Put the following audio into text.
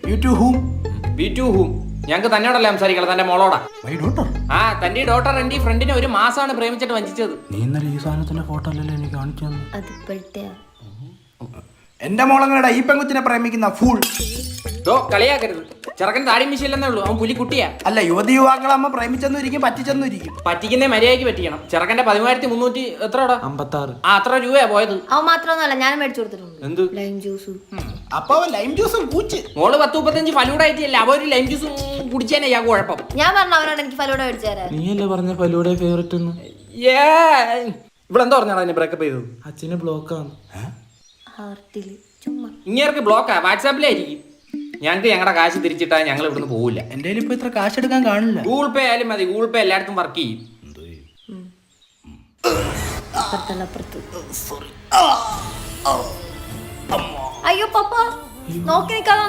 U to whom? We to whom? ഞങ്ങൾക്ക് തന്നോടല്ലേ സംസാരിക്കണം, തന്റെ മോളോടാ. My daughter. ആ തന്റെ ഡോട്ടർ എന്റെ ഫ്രണ്ടിനെ ഒരു മാസമാണ് പ്രേമിച്ചിട്ട് വഞ്ചിച്ചത്. നീ ഇന്നലെ ഈ സാധനത്തിന്റെ ഫോട്ടോ അല്ലല്ലോ എനിക്ക് കാണിച്ചു തന്നെ. അതിപ്പോഴത്തെ എന്റെ മോളങ്ങളുടെ ഈ പെങ്കുത്തിനെ പ്രേമിക്കുന്ന ഫൂൾ. കളിയാക്കരുത്. ചെറുക്കൻ താടി മിശയില്ലെന്നേ ഉള്ളൂ, അവൻ പുലി കുട്ടിയാ. അല്ല, യുവതി യുവാക്കളമ്മ പ്രേമിച്ചെന്നും ഇരിക്കും പറ്റിച്ചെന്നും ഇരിക്കും. പറ്റിക്കുന്നേ മര്യാദയ്ക്ക് പറ്റിക്കണം. ചെറുക്കന്റെ 13,300 എത്രടാ? 56. ആ അത്ര രൂപയാ പോയത്. അവൻ മാത്രമൊന്നുമല്ല, ഞാൻ മേടിച്ചു കൊടുത്തിട്ടുണ്ട്. എന്ത്? Lime juice. അപ്പൊ ലൈം ജ്യൂസും കൂച്ച്. മോള് 10-35 ഫലൂഡ ആയിട്ടില്ല, അവ ഒരു ലൈം ജ്യൂസ് കുടിച്ചാനേ യാ കുഴപ്പം. ഞാൻ പറഞ്ഞു അവനോട് എനിക്ക് ഫലൂഡ മേടിച്ചു തരാൻ. നീയല്ലേ പറഞ്ഞ ഫലൂടെ ഫേവറേറ്റ് ഇവിടെ എന്താ പറഞ്ഞാണ് അതിനെ ബ്രേക്കപ്പ് ചെയ്തത്? അച്ഛന് ബ്ലോക്കാണ്. ഹാർട്ടില് ചുമ്മാ. ഇങ്ങേർക്ക് ബ്ലോക്കാ, വാട്സാപ്പിലായിരിക്കും. ഞങ്ങൾക്ക് ഞങ്ങളുടെ കാശ് തിരിച്ചിട്ടാ ഞങ്ങൾ ഇവിടുന്ന് പോവില്ല. എന്റെ ഇപ്പൊ ഇത്ര കാശ് എടുക്കാൻ കാണില്ല. ഗൂഗിൾ പേ ആയാലും മതി, ഗൂഗിൾ പേ എല്ലായിടത്തും വർക്ക് ചെയ്യും. അയ്യോ പപ്പ നോക്കി നിൽക്കാതെ